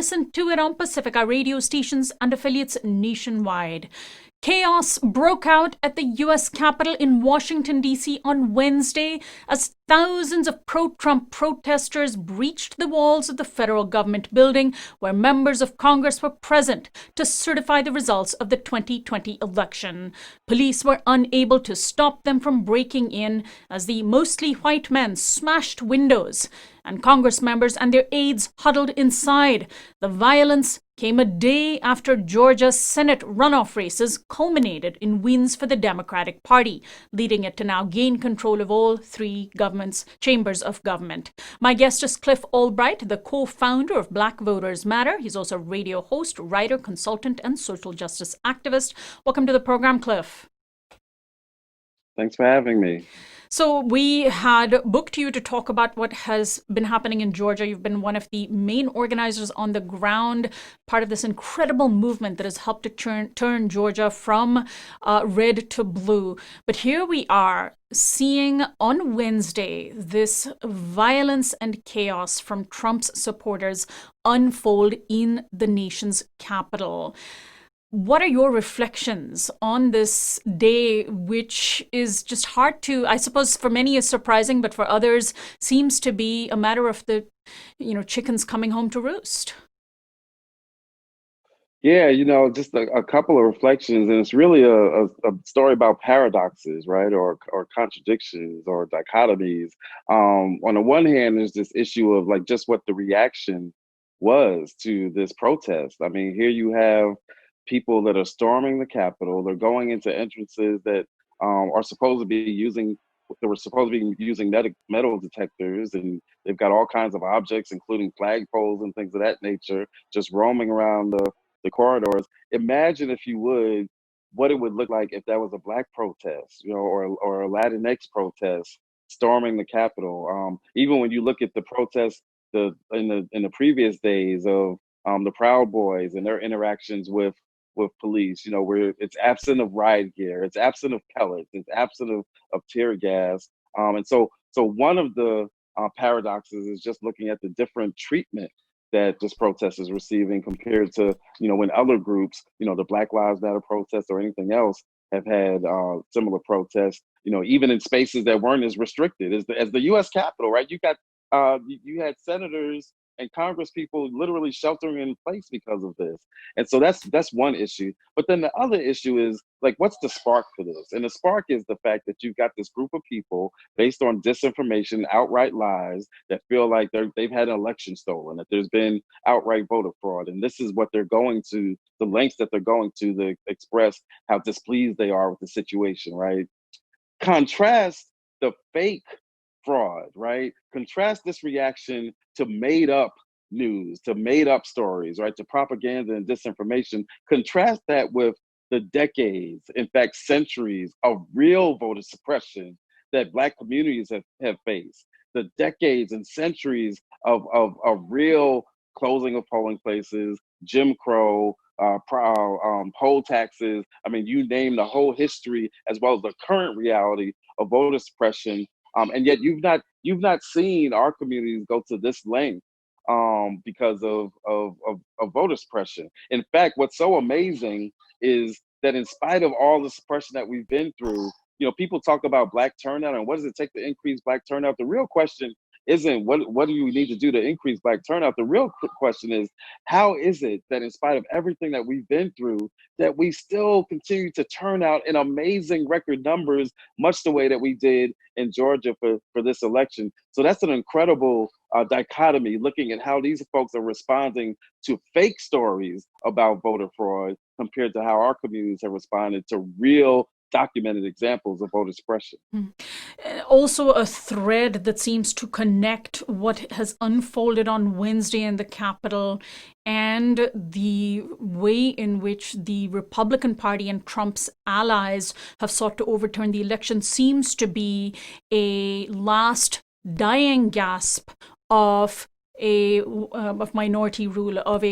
Listen to it on Pacifica radio stations and affiliates nationwide. Chaos broke out at the U.S. Capitol in Washington, D.C. on Wednesday as thousands of pro-Trump protesters breached the walls of the federal government building where members of Congress were present to certify the results of the 2020 election. Police were unable to stop them from breaking in as the mostly white men smashed windows and Congress members and their aides huddled inside. The violence came a day after Georgia's Senate runoff races culminated in wins for the Democratic Party, leading it to now gain control of all three chambers of government. My guest is Cliff Albright, the co-founder of Black Voters Matter. He's also a radio host, writer, consultant, and social justice activist. Welcome to the program, Cliff. Thanks for having me. So we had booked you to talk about what has been happening in Georgia. You've been one of the main organizers on the ground, part of this incredible movement that has helped to turn Georgia from red to blue. But here we are seeing on Wednesday this violence and chaos from Trump's supporters unfold in the nation's capital. What are your reflections on this day, which is just hard to, I suppose for many is surprising, but for others seems to be a matter of the, chickens coming home to roost? Yeah, just a couple of reflections, and it's really a story about paradoxes, right, or contradictions or dichotomies. On the one hand, there's this issue of like just what the reaction was to this protest. I mean, here you have people that are storming the Capitol. They're going into entrances that are supposed to be using. They were supposed to be using metal detectors, and they've got all kinds of objects, including flagpoles and things of that nature, just roaming around the corridors. Imagine, if you would, what it would look like if that was a Black protest, or a Latinx protest storming the Capitol. Even when you look at the protests in the previous days of the Proud Boys and their interactions with police, where it's absent of riot gear, it's absent of pellets, it's absent of tear gas. And so one of the paradoxes is just looking at the different treatment that this protest is receiving compared to, when other groups, the Black Lives Matter protests or anything else have had similar protests, even in spaces that weren't as restricted as the U.S. Capitol, right? You had senators and Congress people literally sheltering in place because of this. And so that's one issue. But then the other issue is, like, what's the spark for this? And the spark is the fact that you've got this group of people based on disinformation, outright lies, that feel like they've had an election stolen, that there's been outright voter fraud. And this is what they're going to, the lengths that they're going to express how displeased they are with the situation, right? Contrast the fake fraud, right? Contrast this reaction to made up news, to made up stories, right? To propaganda and disinformation. Contrast that with the decades, in fact, centuries of real voter suppression that Black communities have faced. The decades and centuries of real closing of polling places, Jim Crow, poll taxes. I mean, you name the whole history as well as the current reality of voter suppression. And yet you've not seen our communities go to this length because of voter suppression. In fact, what's so amazing is that in spite of all the suppression that we've been through, people talk about Black turnout and what does it take to increase Black turnout. The real question isn't what do you need to do to increase Black turnout. The real question is, how is it that in spite of everything that we've been through, that we still continue to turn out in amazing record numbers, much the way that we did in Georgia for this election. So that's an incredible dichotomy, looking at how these folks are responding to fake stories about voter fraud compared to how our communities have responded to real documented examples of voter suppression. Also, a thread that seems to connect what has unfolded on Wednesday in the Capitol and the way in which the Republican Party and Trump's allies have sought to overturn the election seems to be a last dying gasp of of minority rule, of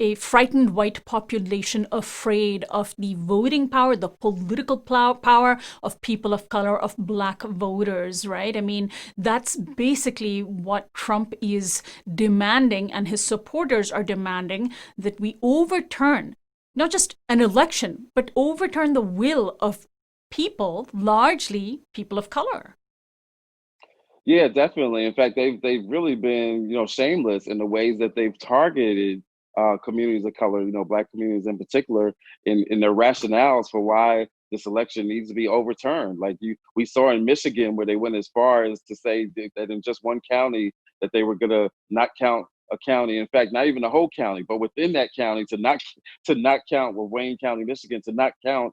a frightened white population afraid of the voting power, the political power of people of color, of black voters, right? I mean, that's basically what Trump is demanding, and his supporters are demanding, that we overturn not just an election, but overturn the will of people, largely people of color. Yeah, definitely. In fact, they've really been, shameless in the ways that they've targeted communities of color, Black communities in particular, in their rationales for why this election needs to be overturned. Like we saw in Michigan, where they went as far as to say that in just one county that they were going to not count a county. In fact, not even the whole county, but within that county to not count, with Wayne County, Michigan, to not count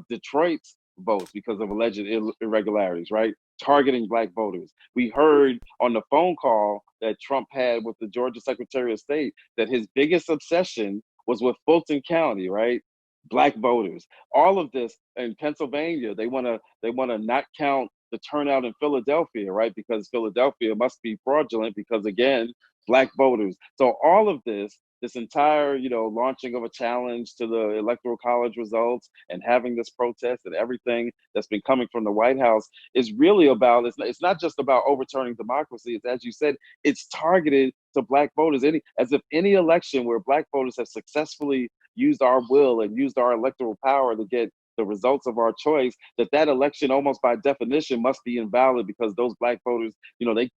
Detroit's votes because of alleged irregularities, right? Targeting Black voters. We heard on the phone call that Trump had with the Georgia Secretary of State that his biggest obsession was with Fulton County, right? Black voters. All of this in Pennsylvania, they want to not count the turnout in Philadelphia, right? Because Philadelphia must be fraudulent because, again, Black voters. So all of this entire, launching of a challenge to the electoral college results and having this protest and everything that's been coming from the White House is really about, it's not just about overturning democracy. It's, as you said, it's targeted to Black voters. As if any election where Black voters have successfully used our will and used our electoral power to get the results of our choice, that election almost by definition must be invalid because those Black voters,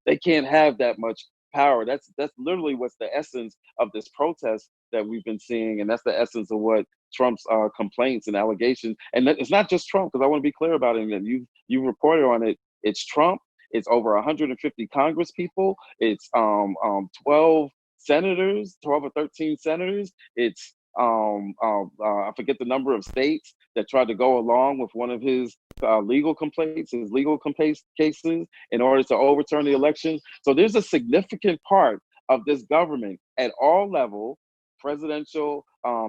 they can't have that much power. That's literally what's the essence of this protest that we've been seeing, and that's the essence of what Trump's complaints and allegations. And it's not just Trump, because I want to be clear about it. And you reported on it. It's Trump. It's over 150 Congress people. It's 12 senators, 12 or 13 senators. It's I forget the number of states that tried to go along with one of his legal complaints, his legal complaints cases, in order to overturn the election. So there's a significant part of this government at all levels, presidential,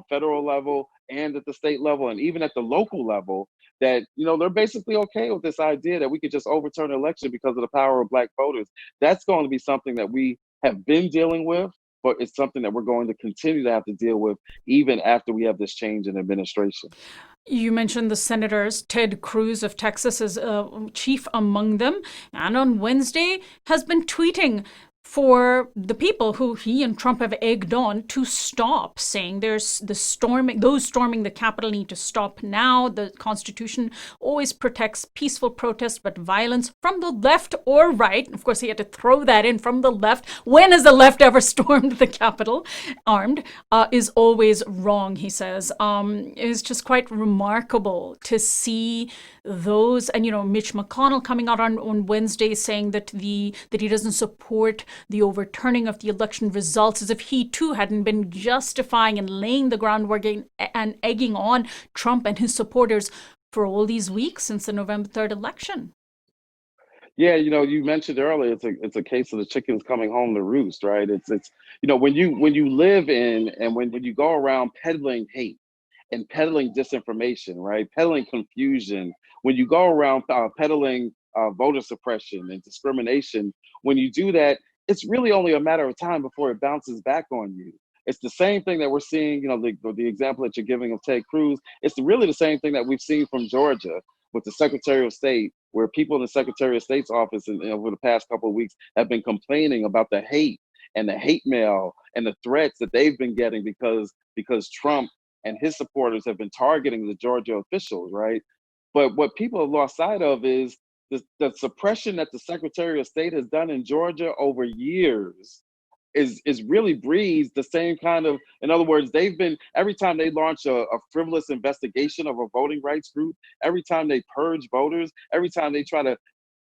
federal level, and at the state level, and even at the local level, that they're basically okay with this idea that we could just overturn an election because of the power of Black voters. That's going to be something that we have been dealing with, but it's something that we're going to continue to have to deal with even after we have this change in administration. You mentioned the senators. Ted Cruz of Texas is chief among them, and on Wednesday has been tweeting for the people who he and Trump have egged on to stop, saying there's those storming the Capitol need to stop now. The Constitution always protects peaceful protest, but violence from the left or right, of course he had to throw that in, from the left, when has the left ever stormed the Capitol armed, is always wrong, he says. It's just quite remarkable to see those, and Mitch McConnell coming out on Wednesday saying that he doesn't support the overturning of the election results, as if he too hadn't been justifying and laying the groundwork and egging on Trump and his supporters for all these weeks since the November 3rd election. Yeah, you mentioned earlier, it's a case of the chickens coming home to roost, right? It's when you live in, and when you go around peddling hate and peddling disinformation, right? Peddling confusion. When you go around peddling voter suppression and discrimination, when you do that, it's really only a matter of time before it bounces back on you. It's the same thing that we're seeing, the example that you're giving of Ted Cruz. It's really the same thing that we've seen from Georgia with the Secretary of State, where people in the Secretary of State's office over the past couple of weeks have been complaining about the hate and the hate mail and the threats that they've been getting because Trump and his supporters have been targeting the Georgia officials, right? But what people have lost sight of is the suppression that the Secretary of State has done in Georgia over years is really breeds the same kind of, in other words, they've been, every time they launch a frivolous investigation of a voting rights group, every time they purge voters, every time they try to,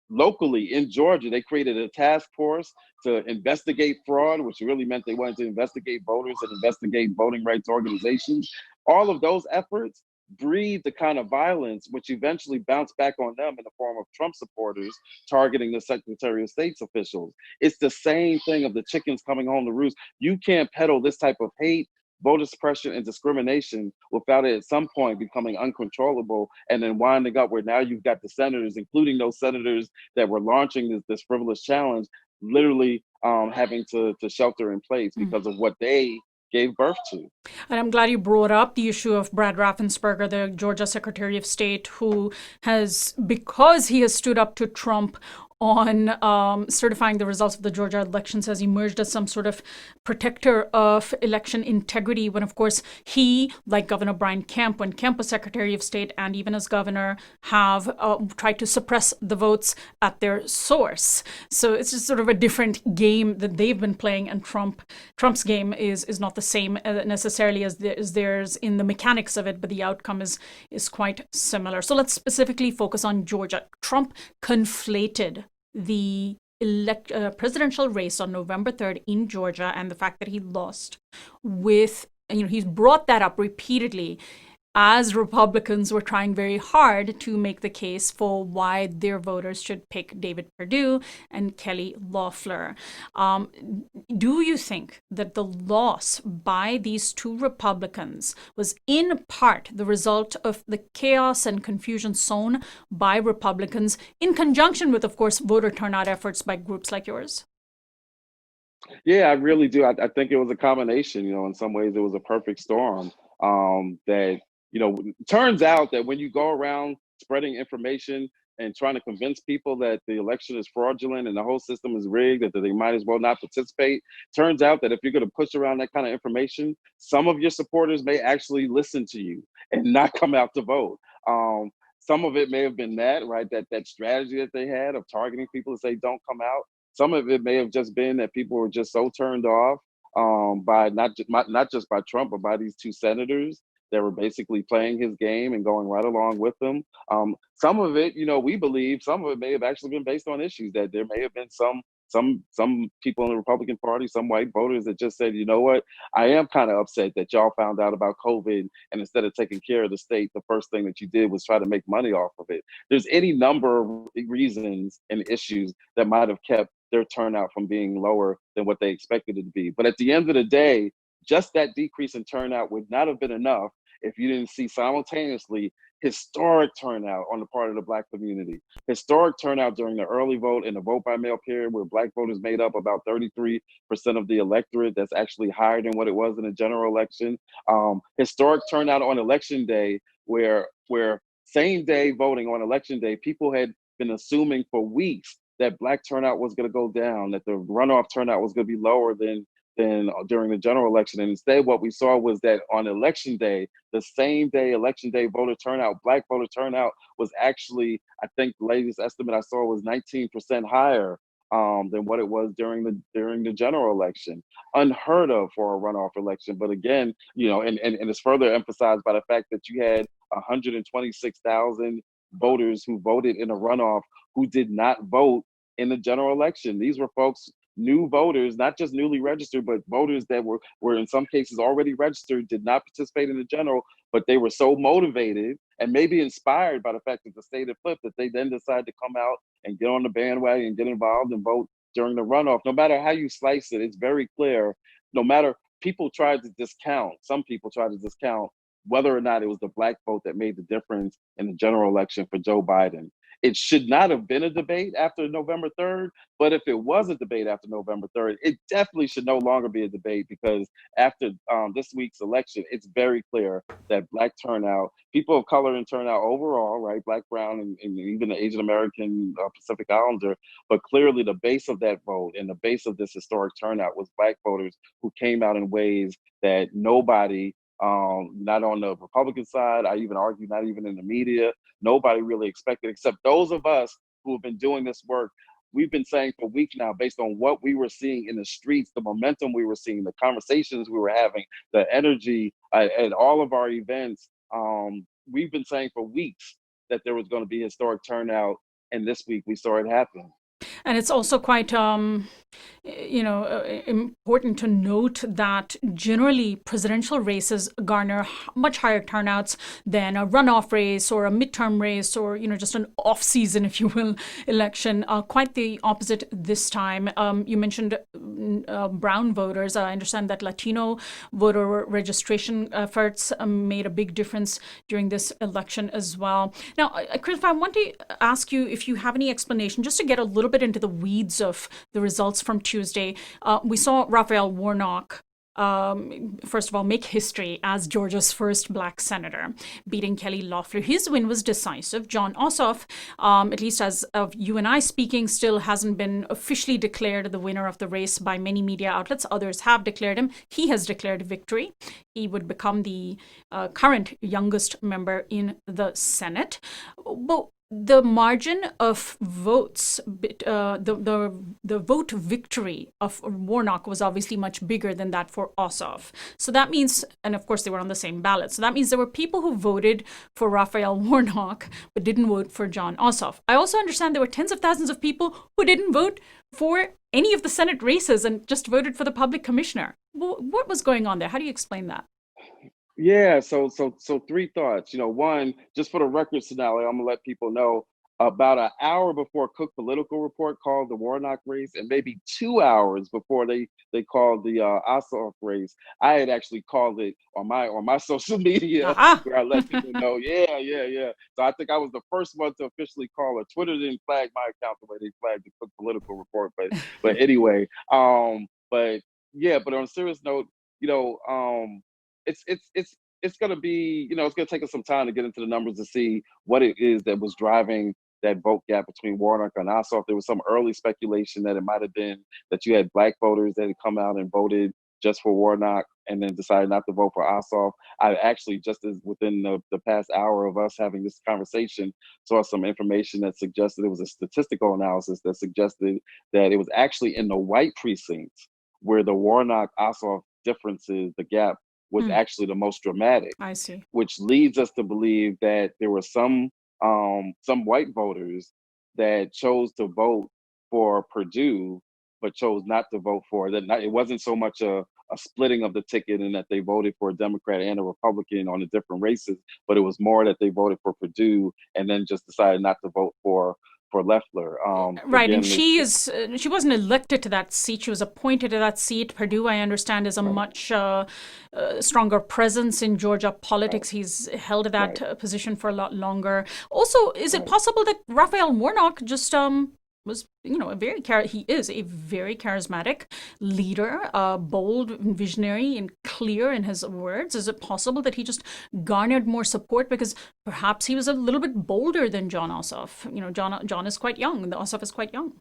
locally in Georgia, they created a task force to investigate fraud, which really meant they wanted to investigate voters and investigate voting rights organizations. All of those efforts breed the kind of violence which eventually bounced back on them in the form of Trump supporters targeting the Secretary of State's officials. It's the same thing of the chickens coming home to roost. You can't peddle this type of hate, voter suppression, and discrimination without it at some point becoming uncontrollable and then winding up where now you've got the senators, including those senators that were launching this frivolous challenge, literally having to shelter in place because of what they gave birth to. And I'm glad you brought up the issue of Brad Raffensperger, the Georgia Secretary of State, who has, because he has stood up to Trump on certifying the results of the Georgia elections, has emerged as some sort of protector of election integrity when, of course, he, like Governor Brian Kemp, when Kemp was Secretary of State and even as governor, have tried to suppress the votes at their source. So it's just sort of a different game that they've been playing, and Trump's game is not the same necessarily as theirs in the mechanics of it, but the outcome is quite similar. So let's specifically focus on Georgia. Trump conflated the presidential race on November 3rd in Georgia and the fact that he lost with, he's brought that up repeatedly as Republicans were trying very hard to make the case for why their voters should pick David Perdue and Kelly Loeffler. Do you think that the loss by these two Republicans was in part the result of the chaos and confusion sown by Republicans in conjunction with, of course, voter turnout efforts by groups like yours? Yeah, I really do. I think it was a combination. In some ways, it was a perfect storm. That turns out that when you go around spreading information and trying to convince people that the election is fraudulent and the whole system is rigged, that they might as well not participate, turns out that if you're going to push around that kind of information, some of your supporters may actually listen to you and not come out to vote. Some of it may have been that, right? That strategy that they had of targeting people to say, don't come out. Some of it may have just been that people were just so turned off by not just by Trump, but by these two senators that were basically playing his game and going right along with him. Some of it, we believe, some of it may have actually been based on issues, that there may have been some people in the Republican Party, some white voters that just said, you know what, I am kind of upset that y'all found out about COVID, and instead of taking care of the state, the first thing that you did was try to make money off of it. There's any number of reasons and issues that might have kept their turnout from being lower than what they expected it to be. But at the end of the day, just that decrease in turnout would not have been enough if you didn't see simultaneously historic turnout on the part of the Black community. Historic turnout during the early vote and the vote by mail period, where Black voters made up about 33% of the electorate. That's actually higher than what it was in the general election. Historic turnout on election day, where same day voting on election day, people had been assuming for weeks that Black turnout was going to go down, that the runoff turnout was going to be lower than during the general election. And instead, what we saw was that on election day, the same day election day voter turnout, Black voter turnout was actually, I think the latest estimate I saw was 19% higher than what it was during the general election. Unheard of for a runoff election. But again, and it's further emphasized by the fact that you had 126,000 voters who voted in a runoff who did not vote in the general election. These were folks, new voters, not just newly registered, but voters that were in some cases already registered, did not participate in the general, but they were so motivated and maybe inspired by the fact that the state had flipped, that they then decided to come out and get on the bandwagon and get involved and vote during the runoff. No matter how you slice it, it's very clear. No matter, some people tried to discount whether or not it was the Black vote that made the difference in the general election for Joe Biden. It should not have been a debate after November 3rd, but if it was a debate after November 3rd, it definitely should no longer be a debate, because after this week's election, it's very clear that Black turnout, people of color and turnout overall, right, Black, brown, and even the Asian American Pacific Islander, but clearly the base of that vote and the base of this historic turnout was Black voters who came out in ways that nobody, not on the Republican side, I even argue not even in the media, nobody really expected, except those of us who have been doing this work. We've been saying for weeks now, based on what we were seeing in the streets, the momentum we were seeing, the conversations we were having, the energy at all of our events, we've been saying for weeks that there was going to be historic turnout, and this week we saw it happen. And it's also quite, important to note that generally presidential races garner much higher turnouts than a runoff race or a midterm race or, just an off-season, if you will, election. Quite the opposite this time. You mentioned brown voters. I understand that Latino voter registration efforts made a big difference during this election as well. Now, Chris, I want to ask you if you have any explanation, just to get a little little bit into the weeds of the results from Tuesday. We saw Raphael Warnock, first of all, make history as Georgia's first black senator, beating Kelly Loeffler. His win was decisive. Jon Ossoff, at least as of you and I speaking, still hasn't been officially declared the winner of the race by many media outlets. Others have declared him. He has declared victory. He would become the current youngest member in the Senate. But the margin of votes, the vote victory of Warnock was obviously much bigger than that for Ossoff. So that means, and of course they were on the same ballot. So that means there were people who voted for Raphael Warnock but didn't vote for Jon Ossoff. I also understand there were tens of thousands of people who didn't vote for any of the Senate races and just voted for the public commissioner. What was going on there? How do you explain that? Yeah, so three thoughts. One, just for the record, Sonali, I'm gonna let people know about an hour before Cook Political Report called the Warnock race, and maybe 2 hours before they called the Ossoff race, I had actually called it on my social media where I let people know. Yeah. So I think I was the first one to officially call it. Twitter didn't flag my account the way they flagged the Cook Political Report, but anyway, but yeah, but on a serious note, it's going to be, it's going to take us some time to get into the numbers to see what it is that was driving that vote gap between Warnock and Ossoff. There was some early speculation that it might have been that you had black voters that had come out and voted just for Warnock and then decided not to vote for Ossoff. I actually, just as within the past hour of us having this conversation, saw some information that suggested, it was a statistical analysis that suggested that it was actually in the white precincts where the Warnock-Ossoff differences, the gap, was actually the most dramatic. I see. Which leads us to believe that there were some white voters that chose to vote for Perdue, but chose not to vote for that. It wasn't so much a splitting of the ticket and that they voted for a Democrat and a Republican on the different races, but it was more that they voted for Perdue and then just decided not to vote for Loeffler. Right, again, and she wasn't elected to that seat. She was appointed to that seat. Perdue, I understand, is a much stronger presence in Georgia politics. Right. He's held that position for a lot longer. Also, is it possible that Raphael Warnock just was, he is a very charismatic leader, bold, visionary, and clear in his words. Is it possible that he just garnered more support because perhaps he was a little bit bolder than Jon Ossoff? Jon is quite young, and Ossoff is quite young.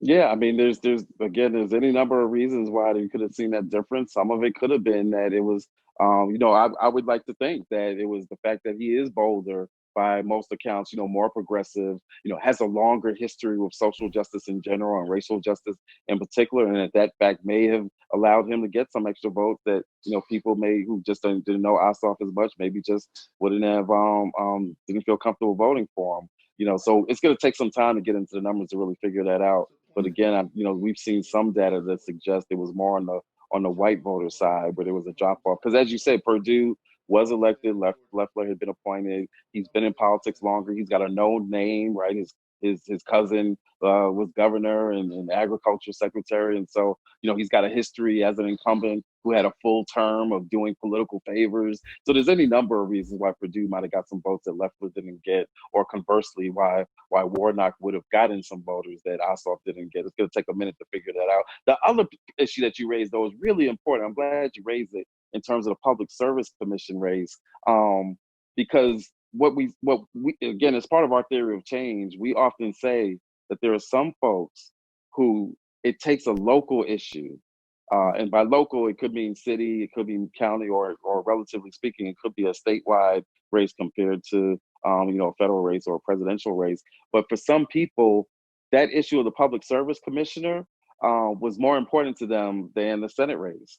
Yeah, I mean, there's any number of reasons why you could have seen that difference. Some of it could have been that it was, I would like to think that it was the fact that he is bolder by most accounts, more progressive, has a longer history with social justice in general and racial justice in particular, and that fact may have allowed him to get some extra votes that, people who just didn't know Ossoff as much, maybe just wouldn't have, didn't feel comfortable voting for him. So it's going to take some time to get into the numbers to really figure that out. But again, we've seen some data that suggests it was more on the white voter side where there was a drop off. Because as you said, Perdue was elected. Loeffler had been appointed. He's been in politics longer. He's got a known name, right? His cousin was governor and agriculture secretary, and so he's got a history as an incumbent who had a full term of doing political favors. So there's any number of reasons why Perdue might have got some votes that Loeffler didn't get, or conversely, why Warnock would have gotten some voters that Ossoff didn't get. It's going to take a minute to figure that out. The other issue that you raised, though, is really important. I'm glad you raised it in terms of the Public Service Commission race, because what we again, as part of our theory of change, we often say that there are some folks who it takes a local issue, and by local it could mean city, it could mean county, or relatively speaking, it could be a statewide race compared to a federal race or a presidential race. But for some people, that issue of the Public Service Commissioner was more important to them than the Senate race.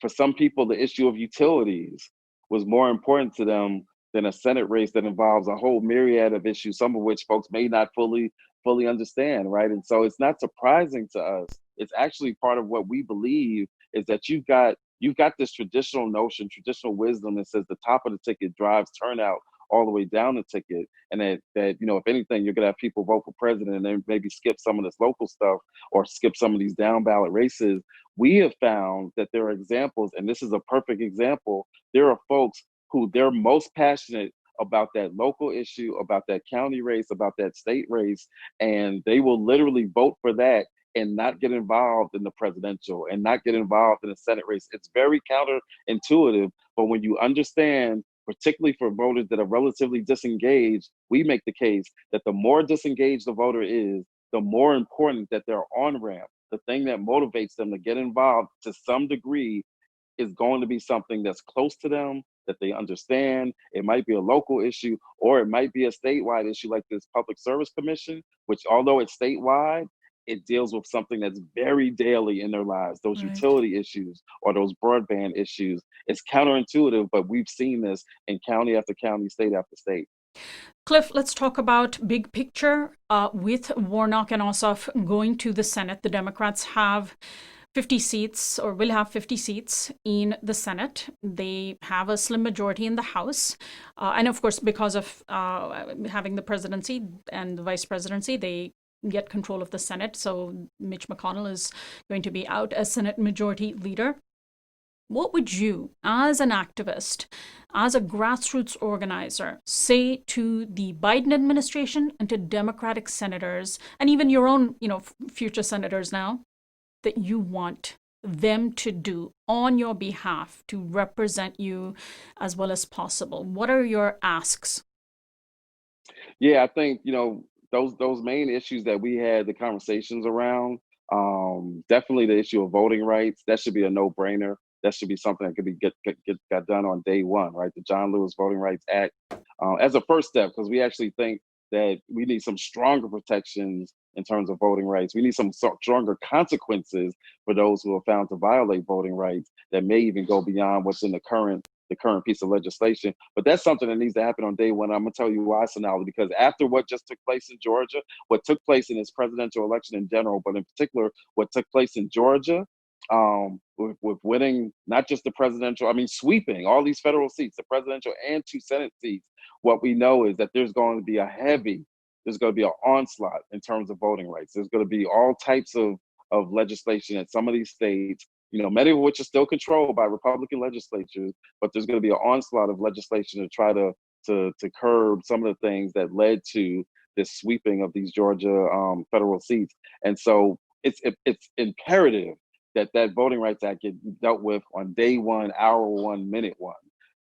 For some people, the issue of utilities was more important to them than a Senate race that involves a whole myriad of issues, some of which folks may not fully understand, right? And so it's not surprising to us. It's actually part of what we believe is that you've got this traditional notion, traditional wisdom that says the top of the ticket drives turnout all the way down the ticket, and that if anything, you're gonna have people vote for president and then maybe skip some of this local stuff or skip some of these down ballot races. We have found that there are examples, and this is a perfect example. There are folks who they're most passionate about that local issue, about that county race, about that state race, and they will literally vote for that and not get involved in the presidential and not get involved in the Senate race. It's very counterintuitive, but when you understand, particularly for voters that are relatively disengaged, we make the case that the more disengaged the voter is, the more important that their on ramp, the thing that motivates them to get involved to some degree, is going to be something that's close to them, that they understand. It might be a local issue, or it might be a statewide issue like this Public Service Commission, which, although it's statewide, it deals with something that's very daily in their lives, those Right. utility issues or those broadband issues. It's counterintuitive, but we've seen this in county after county, state after state. Cliff, let's talk about big picture. With Warnock and Ossoff going to the Senate, the Democrats have 50 seats, or will have 50 seats in the Senate. They have a slim majority in the House. And of course, because of having the presidency and the vice presidency, they get control of the Senate. So Mitch McConnell is going to be out as Senate Majority Leader. What would you, as an activist, as a grassroots organizer, say to the Biden administration and to Democratic senators, and even your own, future senators now, that you want them to do on your behalf to represent you as well as possible? What are your asks? Yeah, I think, those main issues that we had the conversations around, definitely the issue of voting rights, that should be a no-brainer. That should be something that could be got done on day one, right? The John Lewis Voting Rights Act, as a first step, because we actually think that we need some stronger protections in terms of voting rights. We need some stronger consequences for those who are found to violate voting rights that may even go beyond what's in the current piece of legislation. But that's something that needs to happen on day one. I'm gonna tell you why, Sonali, because after what just took place in Georgia, what took place in this presidential election in general, but in particular, what took place in Georgia, with winning not just the presidential, sweeping all these federal seats, the presidential and 2 Senate seats, what we know is that there's going to be an onslaught in terms of voting rights. There's going to be all types of legislation in some of these states, many of which are still controlled by Republican legislatures, but there's going to be an onslaught of legislation to try to curb some of the things that led to this sweeping of these Georgia federal seats. And so it's imperative that Voting Rights Act get dealt with on day one, hour one, minute one.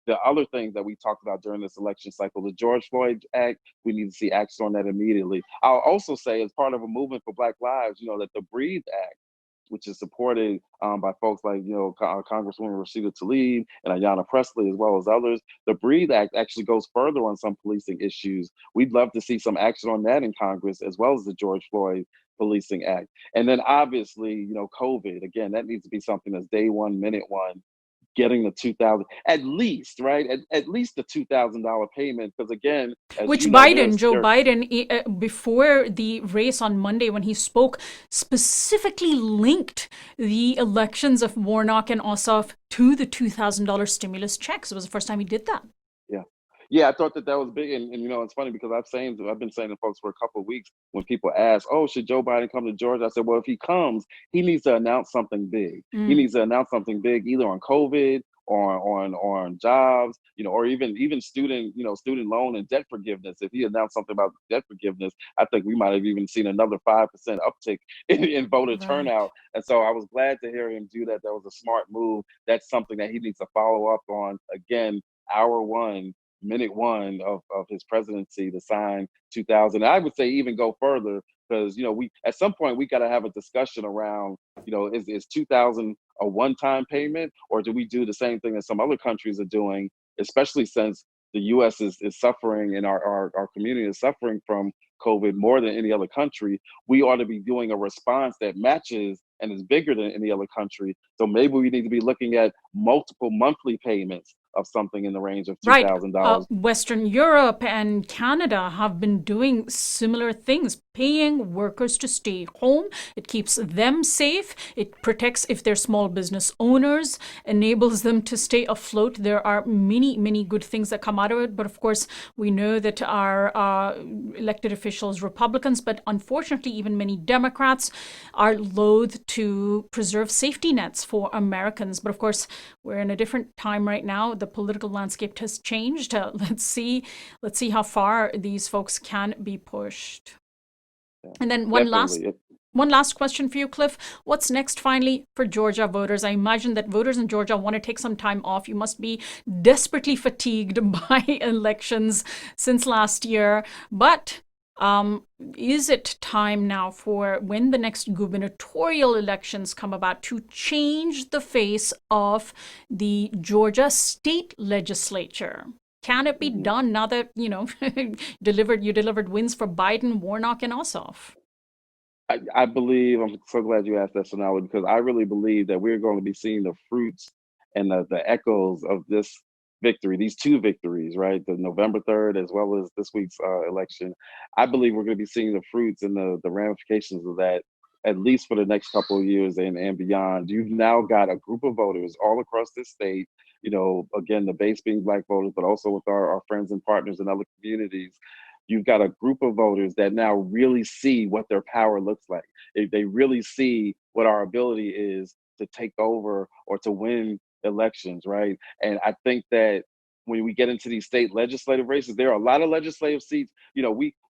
The other things that we talked about during this election cycle, the George Floyd Act, we need to see action on that immediately. I'll also say, as part of a movement for Black Lives, that the Breathe Act, which is supported by folks like, Congresswoman Rashida Tlaib and Ayanna Pressley, as well as others. The Breathe Act actually goes further on some policing issues. We'd love to see some action on that in Congress, as well as the George Floyd Policing Act. And then obviously, COVID, again, that needs to be something that's day one, minute one, getting the 2,000, at least, right? At least the $2,000 payment, because again, which Joe Biden, before the race on Monday, when he spoke, specifically linked the elections of Warnock and Ossoff to the $2,000 stimulus checks. It was the first time he did that. Yeah, I thought that was big, and it's funny because I've been saying to folks for a couple of weeks when people ask, "Oh, should Joe Biden come to Georgia?" I said, "Well, if he comes, he needs to announce something big. He needs to announce something big, either on COVID or on jobs, or even student loan and debt forgiveness. If he announced something about debt forgiveness, I think we might have even seen another 5% uptick in voter turnout. And so I was glad to hear him do that. That was a smart move. That's something that he needs to follow up on again, hour one, minute one of his presidency, to sign 2,000. I would say even go further, because we at some point we got to have a discussion around, is 2,000 a one-time payment, or do we do the same thing that some other countries are doing, especially since the U.S. is suffering and our community is suffering from COVID more than any other country. We ought to be doing a response that matches and is bigger than any other country. So maybe we need to be looking at multiple monthly payments of something in the range of $2,000. Western Europe and Canada have been doing similar things, paying workers to stay home. It keeps them safe. It protects if they're small business owners, enables them to stay afloat. There are many, many good things that come out of it. But of course, we know that our elected officials, Republicans, but unfortunately, even many Democrats are loath to preserve safety nets for Americans. But of course, we're in a different time right now. The political landscape has changed. Let's see how far these folks can be pushed. And then one last question for you, Cliff. What's next finally for Georgia voters? I imagine that voters in Georgia want to take some time off. You must be desperately fatigued by elections since last year. But is it time now for when the next gubernatorial elections come about to change the face of the Georgia state legislature? Can it be done now that, you delivered wins for Biden, Warnock, and Ossoff? I believe, I'm so glad you asked that, Sonali, because I really believe that we're going to be seeing the fruits and the echoes of this victory, these two victories, right? The November 3rd, as well as this week's election. I believe we're going to be seeing the fruits and the ramifications of that, at least for the next couple of years and beyond. You've now got a group of voters all across this state, again, the base being Black voters, but also with our friends and partners in other communities. You've got a group of voters that now really see what their power looks like. They really see what our ability is to take over or to win elections, right? And I think that when we get into these state legislative races, there are a lot of legislative seats.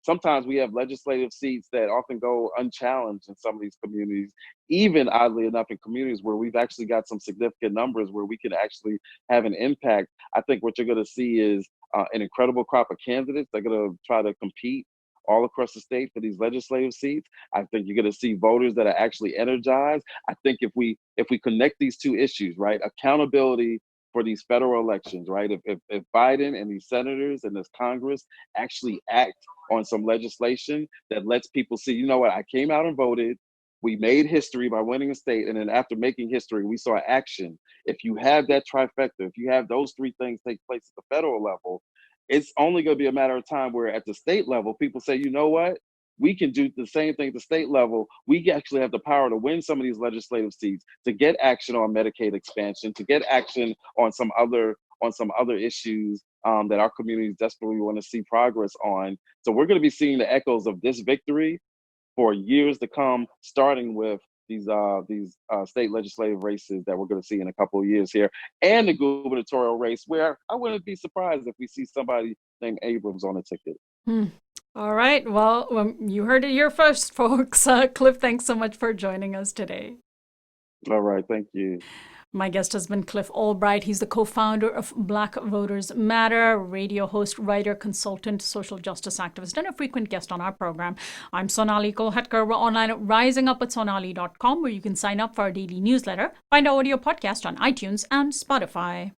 Sometimes we have legislative seats that often go unchallenged in some of these communities, even oddly enough in communities where we've actually got some significant numbers where we can actually have an impact. I think what you're going to see is an incredible crop of candidates that are going to try to compete all across the state for these legislative seats. I think you're going to see voters that are actually energized. I think if we connect these two issues, right, accountability for these federal elections, right, if Biden and these senators and this Congress actually act on some legislation that lets people see, you know what, I came out and voted. We made history by winning a state, and then after making history, we saw action. If you have that trifecta, if you have those three things take place at the federal level, it's only going to be a matter of time where at the state level, people say, you know what, we can do the same thing at the state level. We actually have the power to win some of these legislative seats, to get action on Medicaid expansion, to get action on some other issues that our communities desperately want to see progress on. So we're going to be seeing the echoes of this victory for years to come, starting with these state legislative races that we're going to see in a couple of years here, and the gubernatorial race, where I wouldn't be surprised if we see somebody named Abrams on the ticket. All right. Well, you heard it here first, folks. Cliff, thanks so much for joining us today. All right. Thank you. My guest has been Cliff Albright. He's the co-founder of Black Voters Matter, radio host, writer, consultant, social justice activist, and a frequent guest on our program. I'm Sonali Kolhatkar. We're online at risingupatsonali.com, where you can sign up for our daily newsletter, find our audio podcast on iTunes and Spotify.